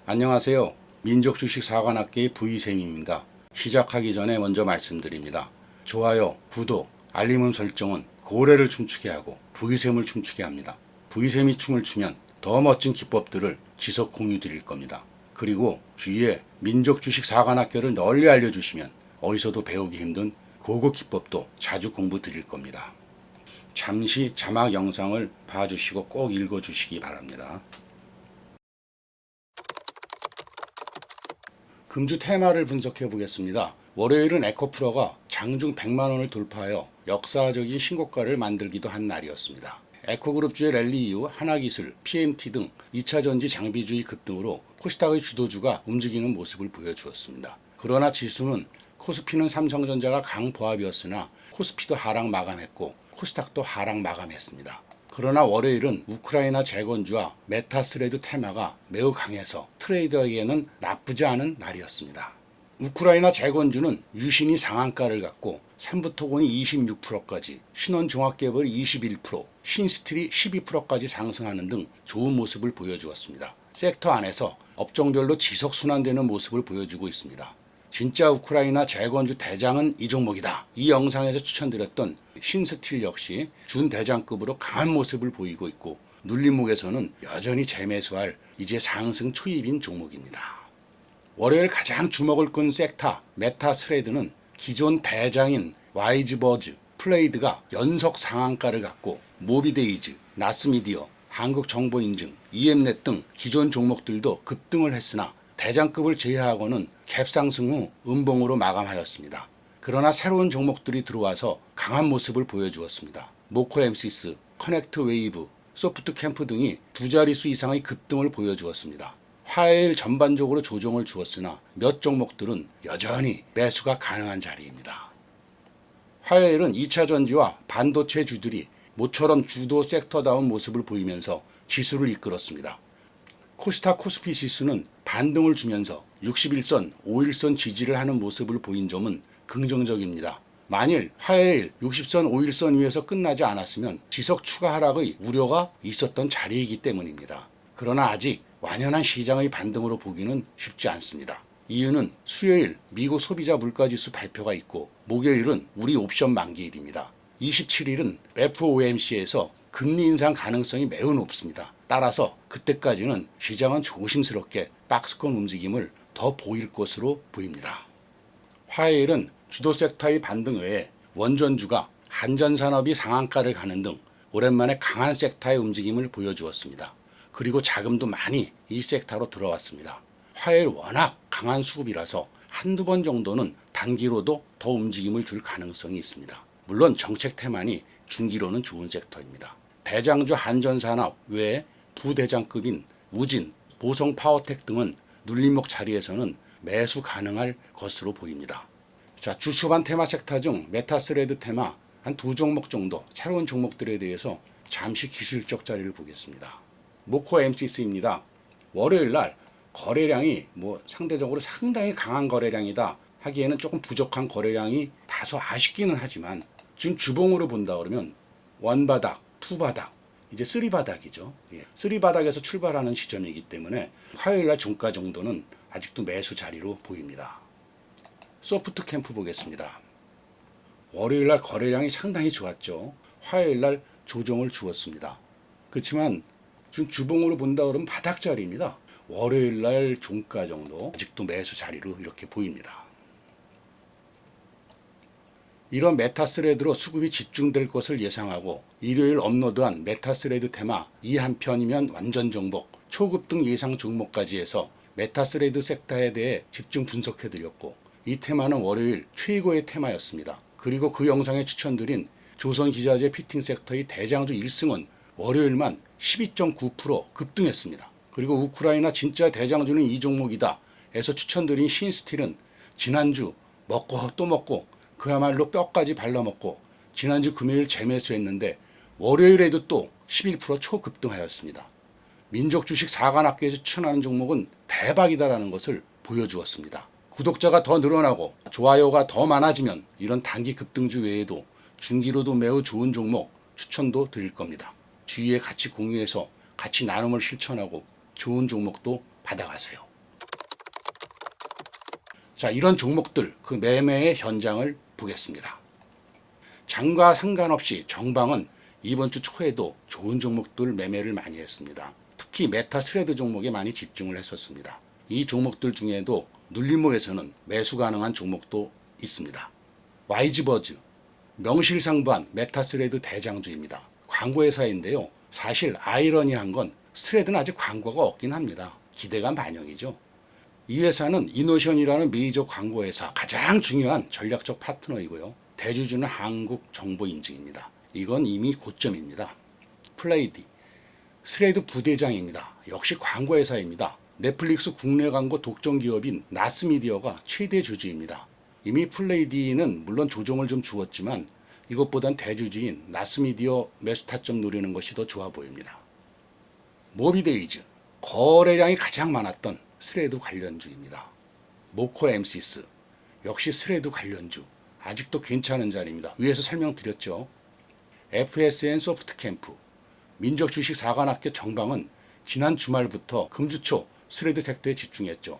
안녕하세요. 민족주식사관학계의 V쌤입니다. 시작하기 전에 먼저 말씀드립니다. 좋아요, 구독, 알림 설정은 고래를 춤추게 하고 V쌤을 춤추게 합니다. V쌤이 춤을 추면 더 멋진 기법들을 지속 공유 드릴 겁니다. 그리고 주위에 민족주식사관학교를 널리 알려주시면 어디서도 배우기 힘든 고급 기법도 자주 공부 드릴 겁니다. 잠시 자막 영상을 봐주시고 꼭 읽어주시기 바랍니다. 금주 테마를 분석해 보겠습니다. 월요일은 에코프로가 장중 100만 원을 돌파하여 역사적인 신고가를 만들기도 한 날이었습니다. 에코그룹주의 랠리 이후 하나기술, PMT 등 2차전지 장비주의 급등으로 코스닥의 주도주가 움직이는 모습을 보여주었습니다. 그러나 지수는 코스피는 삼성전자가 강보합이었으나 코스피도 하락 마감했고 코스닥도 하락 마감했습니다. 그러나 월요일은 우크라이나 재건주와 메타스레드 테마가 매우 강해서 트레이더에게는 나쁘지 않은 날이었습니다. 우크라이나 재건주는 유신이 상한가를 갖고 삼부토건이 26%까지, 신원종합개발이 21%, 신스틸이 12%까지 상승하는 등 좋은 모습을 보여주었습니다. 섹터 안에서 업종별로 지속 순환되는 모습을 보여주고 있습니다. 진짜 우크라이나 재건주 대장은 이 종목이다. 이 영상에서 추천드렸던 신스틸 역시 준대장급으로 강한 모습을 보이고 있고 눌림목에서는 여전히 재매수할 이제 상승 초입인 종목입니다. 월요일 가장 주목을 끈 섹터 메타스레드는 기존 대장인 와이즈버즈, 플레이드가 연속 상한가를 갖고 모비데이즈, 나스미디어, 한국정보인증, EM넷 등 기존 종목들도 급등을 했으나 대장급을 제외하고는 갭상승 후 음봉으로 마감하였습니다. 그러나 새로운 종목들이 들어와서 강한 모습을 보여주었습니다. 모코 엠시스, 커넥트 웨이브, 소프트 캠프 등이 두 자릿수 이상의 급등을 보여주었습니다. 화요일 전반적으로 조정을 주었으나 몇 종목들은 여전히 매수가 가능한 자리입니다. 화요일은 2차 전지와 반도체 주들이 모처럼 주도 섹터다운 모습을 보이면서 지수를 이끌었습니다. 코스닥 코스피 지수는 반등을 주면서 61선, 5일선 지지를 하는 모습을 보인 점은 긍정적입니다. 만일 화요일 60선, 5일선 위에서 끝나지 않았으면 지속 추가 하락의 우려가 있었던 자리이기 때문입니다. 그러나 아직 완연한 시장의 반등으로 보기는 쉽지 않습니다. 이유는 수요일 미국 소비자 물가지수 발표가 있고 목요일은 우리 옵션 만기일입니다. 27일은 FOMC에서 금리 인상 가능성이 매우 높습니다. 따라서 그때까지는 시장은 조심스럽게 박스권 움직임을 더 보일 것으로 보입니다. 화요일은 주도 섹터의 반등 외에 원전주가 한전산업이 상한가를 가는 등 오랜만에 강한 섹터의 움직임을 보여주었습니다. 그리고 자금도 많이 이 섹터로 들어왔습니다. 화요일 워낙 강한 수급이라서 한두 번 정도는 단기로도 더 움직임을 줄 가능성이 있습니다. 물론 정책 테마니 중기로는 좋은 섹터입니다. 대장주 한전산업 외에 부대장급인 우진, 보성 파워텍 등은 눌림목 자리에서는 매수 가능할 것으로 보입니다. 자, 주 초반 테마 섹터 중 메타스레드 테마 한 두 종목 정도 새로운 종목들에 대해서 잠시 기술적 자리를 보겠습니다. 모코 엠시스입니다. 월요일 날 거래량이 상대적으로 상당히 강한 거래량이다 하기에는 조금 부족한 거래량이 다소 아쉽기는 하지만 지금 주봉으로 본다 그러면 원바닥, 투바닥, 이제 쓰리바닥이죠. 쓰리바닥에서 출발하는 시점이기 때문에 화요일날 종가 정도는 아직도 매수 자리로 보입니다. 소프트 캠프 보겠습니다. 월요일날 거래량이 상당히 좋았죠. 화요일날 조정을 주었습니다. 그렇지만 지금 주봉으로 본다 그러면 바닥 자리입니다. 월요일날 종가 정도 아직도 매수 자리로 이렇게 보입니다. 이런 메타스레드로 수급이 집중될 것을 예상하고 일요일 업로드한 메타스레드 테마 이 한 편이면 완전 정복, 초급등 예상 종목까지 해서 메타스레드 섹터에 대해 집중 분석해드렸고 이 테마는 월요일 최고의 테마였습니다. 그리고 그 영상에 추천드린 조선기자재 피팅 섹터의 대장주 1승은 월요일만 12.9% 급등했습니다. 그리고 우크라이나 진짜 대장주는 이 종목이다 해서 추천드린 신스틸은 지난주 먹고 또 먹고 그야말로 뼈까지 발라먹고 지난주 금요일 재매수했는데 월요일에도 또 11% 초급등하였습니다. 민족주식 사관학교에서 추천하는 종목은 대박이다라는 것을 보여주었습니다. 구독자가 더 늘어나고 좋아요가 더 많아지면 이런 단기 급등주 외에도 중기로도 매우 좋은 종목 추천도 드릴 겁니다. 주위에 같이 공유해서 같이 나눔을 실천하고 좋은 종목도 받아가세요. 자, 이런 종목들 그 매매의 현장을 보겠습니다. 장과 상관없이 정방은 이번 주 초에도 좋은 종목들 매매를 많이 했습니다. 특히 메타 스레드 종목에 많이 집중을 했었습니다. 이 종목들 중에도 눌림목에서는 매수 가능한 종목도 있습니다. 와이즈버즈, 명실상부한 메타 스레드 대장주입니다. 광고회사인데요. 사실 아이러니한 건 스레드는 아직 광고가 없긴 합니다. 기대감 반영이죠. 이 회사는 이노션이라는 메이저 광고회사 가장 중요한 전략적 파트너이고요. 대주주는 한국정보인증입니다. 이건 이미 고점입니다. 플레이디, 스레드 부대장입니다. 역시 광고회사입니다. 넷플릭스 국내 광고 독점 기업인 나스미디어가 최대 주주입니다. 이미 플레이디는 물론 조정을 좀 주었지만 이것보단 대주주인 나스미디어 매수 타점 노리는 것이 더 좋아 보입니다. 모비데이즈, 거래량이 가장 많았던 스레드 관련주입니다. 모코 엠시스, 역시 스레드 관련주. 아직도 괜찮은 자리입니다. 위에서 설명드렸죠. FSN 소프트캠프, 민족주식 사관학교 정방은 지난 주말부터 금주초 스레드 섹터에 집중했죠.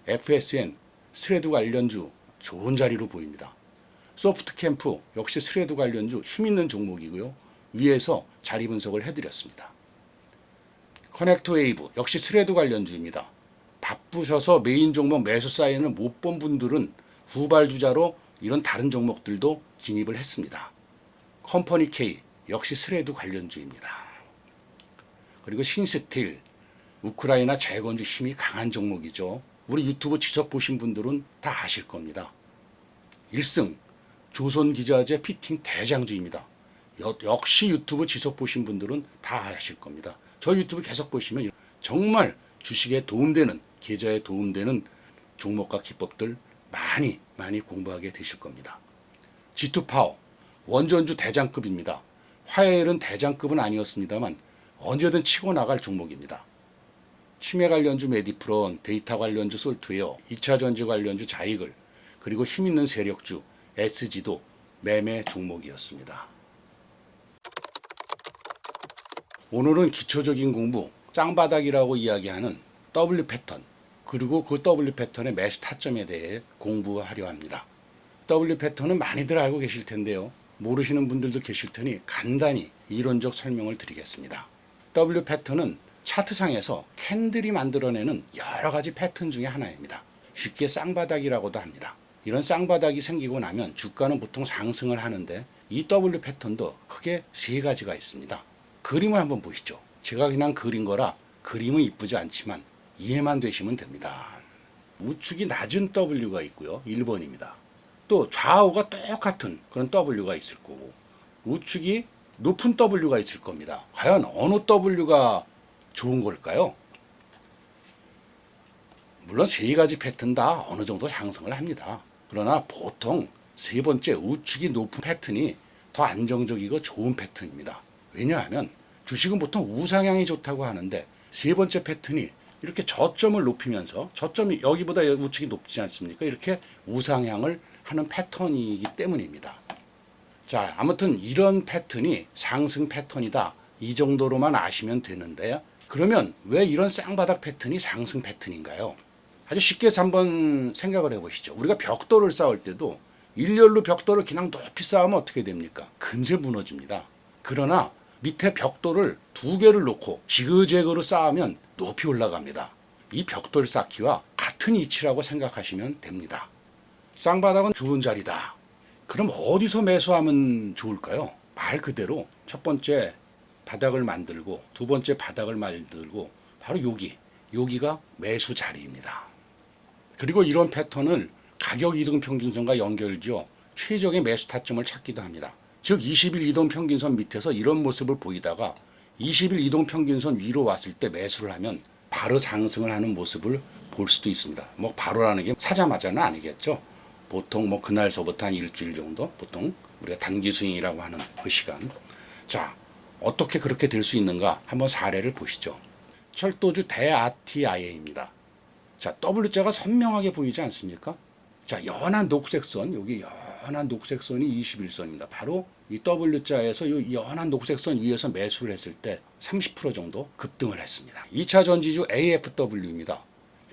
FSN, 스레드 관련주 좋은 자리로 보입니다. 소프트캠프 역시 스레드 관련주 힘있는 종목이고요. 위에서 자리 분석을 해드렸습니다. 커넥트웨이브 역시 스레드 관련주입니다. 바쁘셔서 메인 종목 매수 사인을 못 본 분들은 후발주자로 이런 다른 종목들도 진입을 했습니다. 컴퍼니 K 역시 스레드 관련주입니다. 그리고 신스틸, 우크라이나 재건주 힘이 강한 종목이죠. 우리 유튜브 지속 보신 분들은 다 아실 겁니다. 1승, 조선기자재 피팅 대장주입니다. 역시 유튜브 지속 보신 분들은 다 아실 겁니다. 저 유튜브 계속 보시면 정말 주식에 도움되는, 계좌에 도움되는 종목과 기법들 많이 공부하게 되실 겁니다. G2파워, 원전주 대장급입니다. 화요일은 대장급은 아니었습니다만 언제든 치고 나갈 종목입니다. 치매 관련주 메디프론, 데이터 관련주 솔트웨어, 2차전지 관련주 자이글, 그리고 힘있는 세력주 SG도 매매 종목이었습니다. 오늘은 기초적인 공부, 쌍바닥이라고 이야기하는 W 패턴, 그리고 그 W 패턴의 매수 타점에 대해 공부하려 합니다. W 패턴은 많이들 알고 계실 텐데요. 모르시는 분들도 계실 테니 간단히 이론적 설명을 드리겠습니다. W 패턴은 차트상에서 캔들이 만들어내는 여러 가지 패턴 중에 하나입니다. 쉽게 쌍바닥이라고도 합니다. 이런 쌍바닥이 생기고 나면 주가는 보통 상승을 하는데 이 W 패턴도 크게 세 가지가 있습니다. 그림을 한번 보시죠. 제가 그냥 그린 거라 그림은 이쁘지 않지만 이해만 되시면 됩니다. 우측이 낮은 W가 있고요. 1번입니다. 또 좌우가 똑같은 그런 W가 있을 거고 우측이 높은 W가 있을 겁니다. 과연 어느 W가 좋은 걸까요? 물론 세 가지 패턴 다 어느 정도 상승을 합니다. 그러나 보통 세 번째 우측이 높은 패턴이 더 안정적이고 좋은 패턴입니다. 왜냐하면 주식은 보통 우상향이 좋다고 하는데 세 번째 패턴이 이렇게 저점을 높이면서 저점이 여기보다 우측이 높지 않습니까? 이렇게 우상향을 하는 패턴이기 때문입니다. 자, 아무튼 이런 패턴이 상승 패턴이다. 이 정도로만 아시면 되는데요. 그러면 왜 이런 쌍바닥 패턴이 상승 패턴인가요? 아주 쉽게 해서 한번 생각을 해보시죠. 우리가 벽돌을 쌓을 때도 일렬로 벽돌을 그냥 높이 쌓으면 어떻게 됩니까? 금세 무너집니다. 그러나 밑에 벽돌을 두 개를 놓고 지그재그로 쌓으면 높이 올라갑니다. 이 벽돌 쌓기와 같은 이치라고 생각하시면 됩니다. 쌍바닥은 좋은 자리다. 그럼 어디서 매수하면 좋을까요? 말 그대로 첫 번째 바닥을 만들고 두 번째 바닥을 만들고 바로 여기가 매수 자리입니다. 그리고 이런 패턴을 가격 이동평균선과 연결지어 최적의 매수 타점을 찾기도 합니다. 즉 20일 이동평균선 밑에서 이런 모습을 보이다가 20일 이동평균선 위로 왔을 때 매수를 하면 바로 상승을 하는 모습을 볼 수도 있습니다. 뭐 바로라는 게 사자마자는 아니겠죠. 보통 뭐 그날서부터 한 일주일 정도 보통 우리가 단기 스윙이라고 하는 그 시간. 자, 어떻게 그렇게 될 수 있는가 한번 사례를 보시죠. 철도주 대RTIA입니다. 자, W자가 선명하게 보이지 않습니까? 자, 연한 녹색 선, 여기 연한 녹색 선이 21선입니다. 바로 이 W자에서 이 연한 녹색 선 위에서 매수를 했을 때 30% 정도 급등을 했습니다. 2차 전지주 AFW입니다.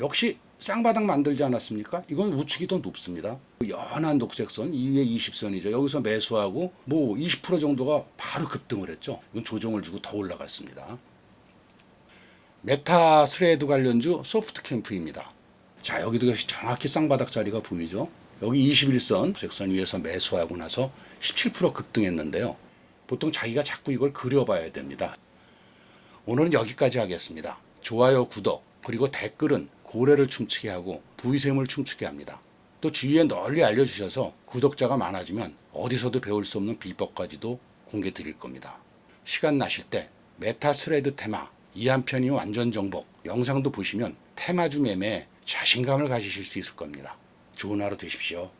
역시 쌍바닥 만들지 않았습니까? 이건 우측이 더 높습니다. 연한 녹색선, 이게 20선이죠. 여기서 매수하고 뭐 20% 정도가 바로 급등을 했죠. 이건 조정을 주고 더 올라갔습니다. 메타 스레드 관련주 소프트캠프입니다. 자, 여기도 정확히 쌍바닥 자리가 보이죠. 여기 21선 색선 위에서 매수하고 나서 17% 급등했는데요. 보통 자기가 자꾸 이걸 그려봐야 됩니다. 오늘은 여기까지 하겠습니다. 좋아요, 구독, 그리고 댓글은 고래를 춤추게 하고 부의샘을 춤추게 합니다. 또 주위에 널리 알려주셔서 구독자가 많아지면 어디서도 배울 수 없는 비법까지도 공개 드릴 겁니다. 시간 나실 때 메타 스레드 테마 이 한 편이 완전 정복 영상도 보시면 테마주 매매에 자신감을 가지실 수 있을 겁니다. 좋은 하루 되십시오.